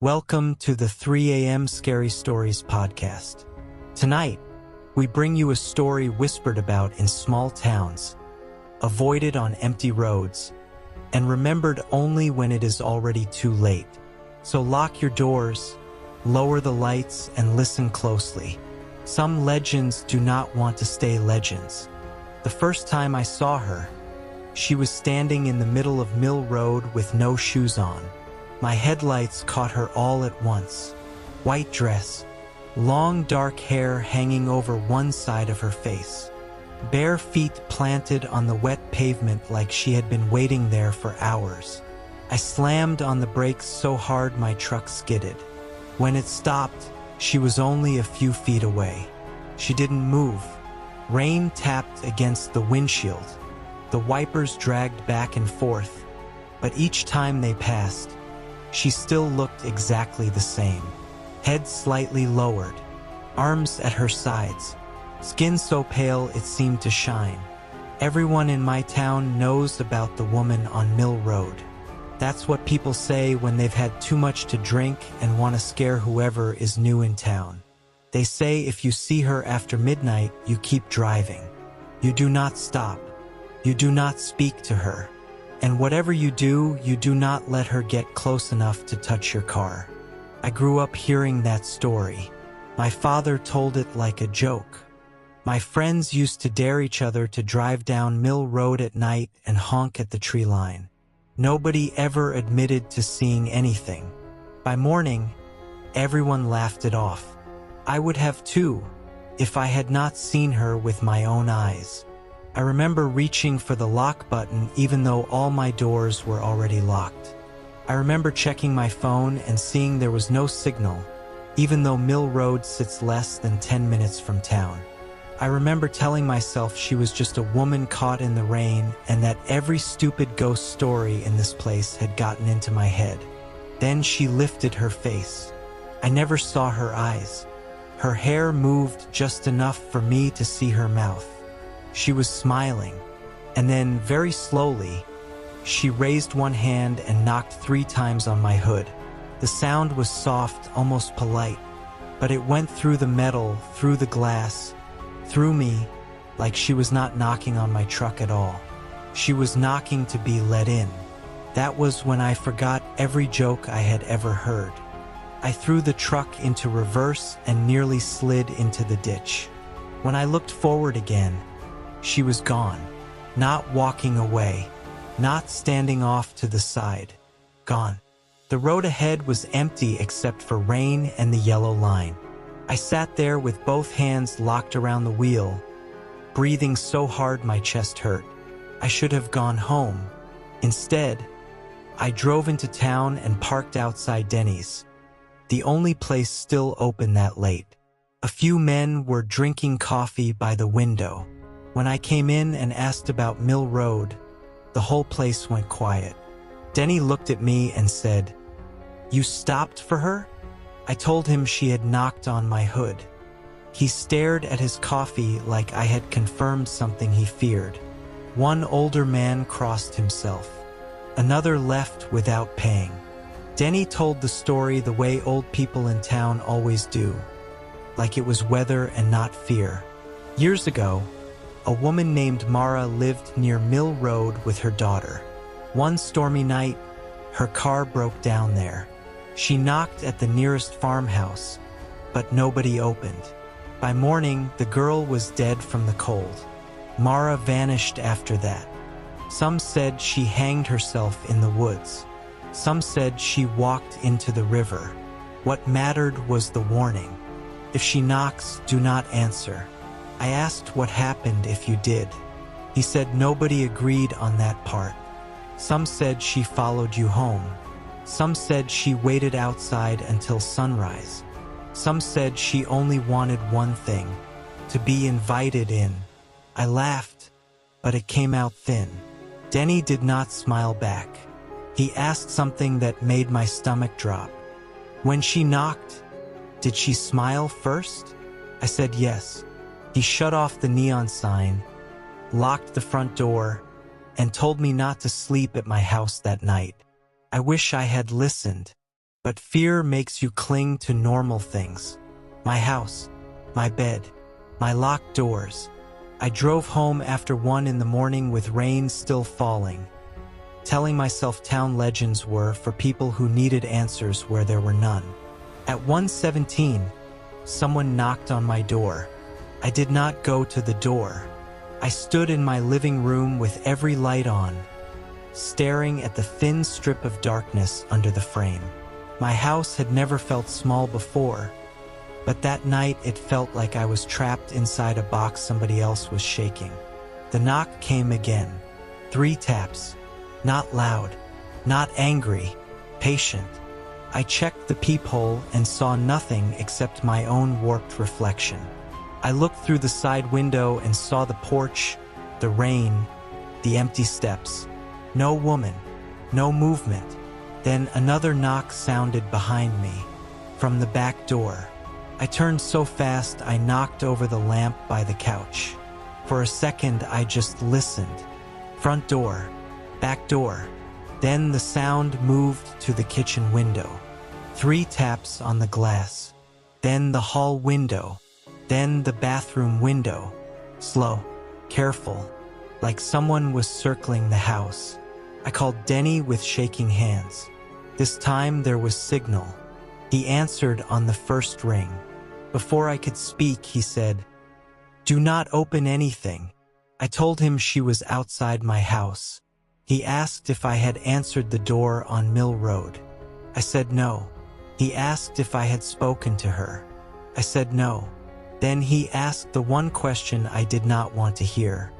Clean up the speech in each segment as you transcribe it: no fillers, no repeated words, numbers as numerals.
Welcome to the 3 a.m. Scary Stories podcast. Tonight, we bring you a story whispered about in small towns, avoided on empty roads, and remembered only when it is already too late. So lock your doors, lower the lights, and listen closely. Some legends do not want to stay legends. The first time I saw her, she was standing in the middle of Mill Road with no shoes on. My headlights caught her all at once. White dress, long dark hair hanging over one side of her face. Bare feet planted on the wet pavement like she had been waiting there for hours. I slammed on the brakes so hard my truck skidded. When it stopped, she was only a few feet away. She didn't move. Rain tapped against the windshield. The wipers dragged back and forth, but each time they passed, she still looked exactly the same. Head slightly lowered, arms at her sides, skin so pale it seemed to shine. Everyone in my town knows about the woman on Mill Road. That's what people say when they've had too much to drink and want to scare whoever is new in town. They say if you see her after midnight, you keep driving. You do not stop. You do not speak to her. And whatever you do not let her get close enough to touch your car. I grew up hearing that story. My father told it like a joke. My friends used to dare each other to drive down Mill Road at night and honk at the tree line. Nobody ever admitted to seeing anything. By morning, everyone laughed it off. I would have too, if I had not seen her with my own eyes. I remember reaching for the lock button even though all my doors were already locked. I remember checking my phone and seeing there was no signal, even though Mill Road sits less than 10 minutes from town. I remember telling myself she was just a woman caught in the rain and that every stupid ghost story in this place had gotten into my head. Then she lifted her face. I never saw her eyes. Her hair moved just enough for me to see her mouth. She was smiling, and then, very slowly, she raised one hand and knocked 3 times on my hood. The sound was soft, almost polite, but it went through the metal, through the glass, through me, like she was not knocking on my truck at all. She was knocking to be let in. That was when I forgot every joke I had ever heard. I threw the truck into reverse and nearly slid into the ditch. When I looked forward again, she was gone, not walking away, not standing off to the side. Gone. The road ahead was empty except for rain and the yellow line. I sat there with both hands locked around the wheel, breathing so hard my chest hurt. I should have gone home. Instead, I drove into town and parked outside Denny's, the only place still open that late. A few men were drinking coffee by the window. When I came in and asked about Mill Road, the whole place went quiet. Denny looked at me and said, "You stopped for her?" I told him she had knocked on my hood. He stared at his coffee like I had confirmed something he feared. One older man crossed himself. Another left without paying. Denny told the story the way old people in town always do, like it was weather and not fear. Years ago, a woman named Mara lived near Mill Road with her daughter. One stormy night, her car broke down there. She knocked at the nearest farmhouse, but nobody opened. By morning, the girl was dead from the cold. Mara vanished after that. Some said she hanged herself in the woods. Some said she walked into the river. What mattered was the warning. If she knocks, do not answer. I asked what happened if you did. He said nobody agreed on that part. Some said she followed you home. Some said she waited outside until sunrise. Some said she only wanted one thing, to be invited in. I laughed, but it came out thin. Denny did not smile back. He asked something that made my stomach drop. When she knocked, did she smile first? I said yes. He shut off the neon sign, locked the front door, and told me not to sleep at my house that night. I wish I had listened, but fear makes you cling to normal things. My house, my bed, my locked doors. I drove home after 1 in the morning with rain still falling, telling myself town legends were for people who needed answers where there were none. At 1:17, someone knocked on my door. I did not go to the door. I stood in my living room with every light on, staring at the thin strip of darkness under the frame. My house had never felt small before, but that night it felt like I was trapped inside a box somebody else was shaking. The knock came again. 3 taps. Not loud, not angry, patient. I checked the peephole and saw nothing except my own warped reflection. I looked through the side window and saw the porch, the rain, the empty steps. No woman, no movement. Then another knock sounded behind me, from the back door. I turned so fast I knocked over the lamp by the couch. For a second I just listened. Front door, back door. Then the sound moved to the kitchen window. 3 taps on the glass. Then the hall window. Then the bathroom window. Slow, careful, like someone was circling the house. I called Denny with shaking hands. This time there was signal. He answered on the first ring. Before I could speak, he said, "Do not open anything." I told him she was outside my house. He asked if I had answered the door on Mill Road. I said no. He asked if I had spoken to her. I said no. Then he asked the one question I did not want to hear.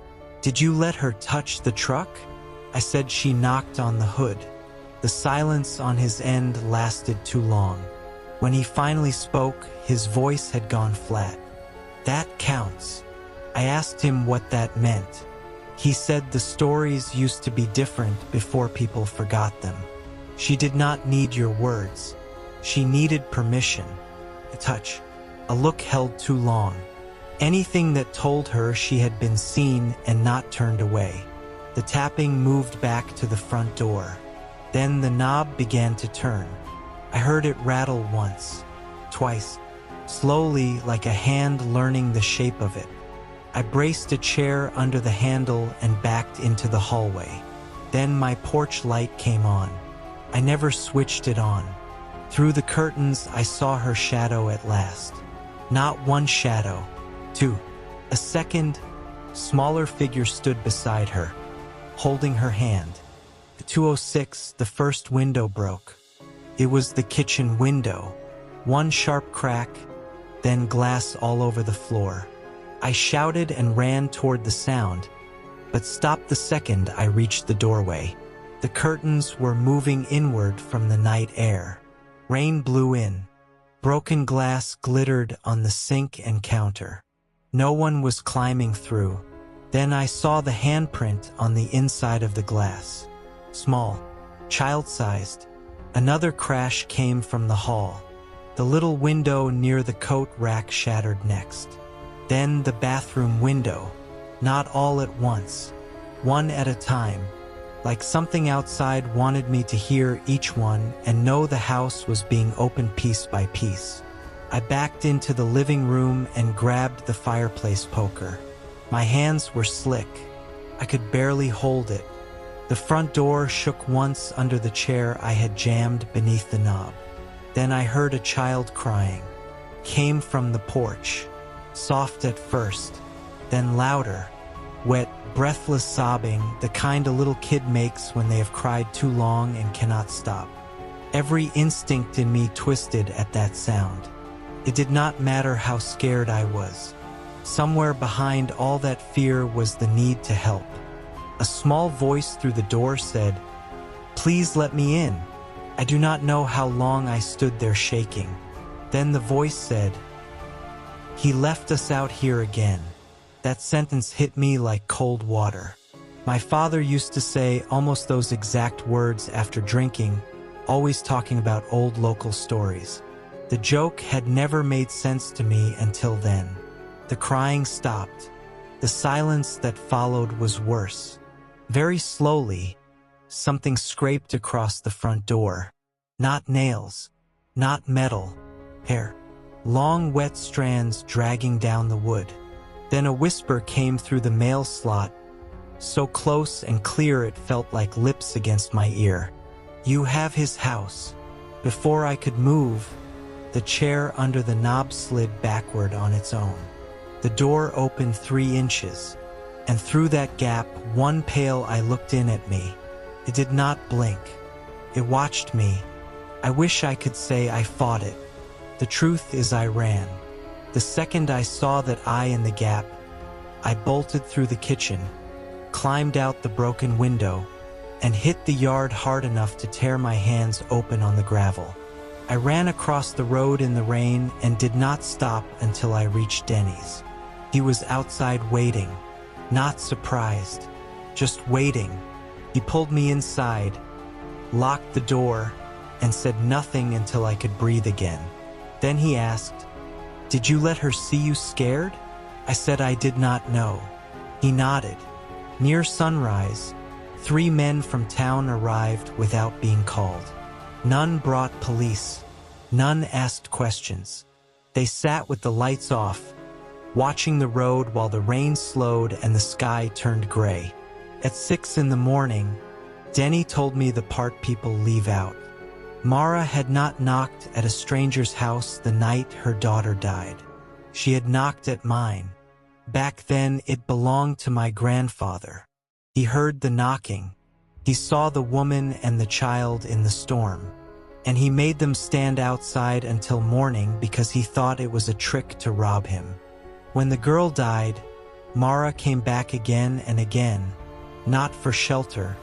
"Did you let her touch the truck?" I said she knocked on the hood. The silence on his end lasted too long. When he finally spoke, his voice had gone flat. "That counts." I asked him what that meant. He said the stories used to be different before people forgot them. She did not need your words. She needed permission. A touch. A look held too long. Anything that told her she had been seen and not turned away. The tapping moved back to the front door. Then the knob began to turn. I heard it rattle once, twice, slowly like a hand learning the shape of it. I braced a chair under the handle and backed into the hallway. Then my porch light came on. I never switched it on. Through the curtains, I saw her shadow at last. Not one shadow, 2. A second, smaller figure stood beside her, holding her hand. At 2:06, the first window broke. It was the kitchen window. One sharp crack, then glass all over the floor. I shouted and ran toward the sound, but stopped the second I reached the doorway. The curtains were moving inward from the night air. Rain blew in. Broken glass glittered on the sink and counter. No one was climbing through. Then I saw the handprint on the inside of the glass. Small, child-sized. Another crash came from the hall. The little window near the coat rack shattered next. Then the bathroom window. Not all at once. One at a time. Like something outside wanted me to hear each one and know the house was being opened piece by piece. I backed into the living room and grabbed the fireplace poker. My hands were slick. I could barely hold it. The front door shook once under the chair I had jammed beneath the knob. Then I heard a child crying. Came from the porch. Soft at first, then louder. Wet, breathless sobbing, the kind a little kid makes when they have cried too long and cannot stop. Every instinct in me twisted at that sound. It did not matter how scared I was. Somewhere behind all that fear was the need to help. A small voice through the door said, "Please let me in." I do not know how long I stood there shaking. Then the voice said, "He left us out here again." That sentence hit me like cold water. My father used to say almost those exact words after drinking, always talking about old local stories. The joke had never made sense to me until then. The crying stopped. The silence that followed was worse. Very slowly, something scraped across the front door. Not nails, not metal, hair. Long wet strands dragging down the wood. Then a whisper came through the mail slot, so close and clear it felt like lips against my ear. You have his house. Before I could move, the chair under the knob slid backward on its own. The door opened 3 inches, and through that gap, one pale eye looked in at me. It did not blink. It watched me. I wish I could say I fought it. The truth is I ran. The second I saw that eye in the gap, I bolted through the kitchen, climbed out the broken window, and hit the yard hard enough to tear my hands open on the gravel. I ran across the road in the rain and did not stop until I reached Denny's. He was outside waiting, not surprised, just waiting. He pulled me inside, locked the door, and said nothing until I could breathe again. Then he asked, "Did you let her see you scared?" I said I did not know. He nodded. Near sunrise, 3 men from town arrived without being called. None brought police. None asked questions. They sat with the lights off, watching the road while the rain slowed and the sky turned gray. At 6 in the morning, Denny told me the part people leave out. Mara had not knocked at a stranger's house the night her daughter died. She had knocked at mine. Back then, it belonged to my grandfather. He heard the knocking. He saw the woman and the child in the storm. And he made them stand outside until morning because he thought it was a trick to rob him. When the girl died, Mara came back again and again, not for shelter,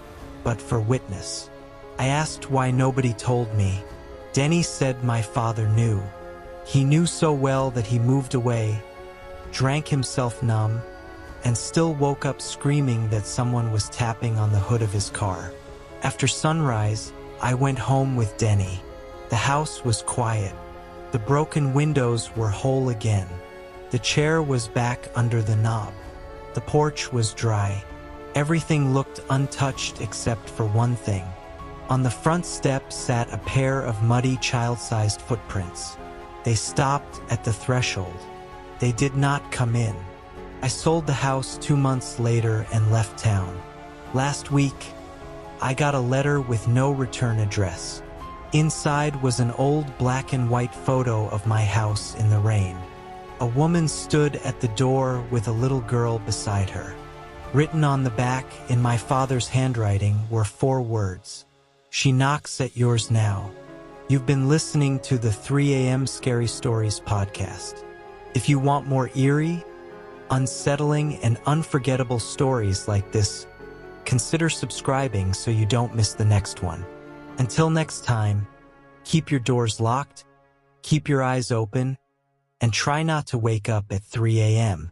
but for witness. I asked why nobody told me. Denny said my father knew. He knew so well that he moved away, drank himself numb, and still woke up screaming that someone was tapping on the hood of his car. After sunrise, I went home with Denny. The house was quiet. The broken windows were whole again. The chair was back under the knob. The porch was dry. Everything looked untouched except for one thing. On the front step sat a pair of muddy child-sized footprints. They stopped at the threshold. They did not come in. I sold the house 2 months later and left town. Last week, I got a letter with no return address. Inside was an old black and white photo of my house in the rain. A woman stood at the door with a little girl beside her. Written on the back in my father's handwriting were 4 words. She knocks at yours now. You've been listening to the 3 a.m. Scary Stories podcast. If you want more eerie, unsettling, and unforgettable stories like this, consider subscribing so you don't miss the next one. Until next time, keep your doors locked, keep your eyes open, and try not to wake up at 3 a.m.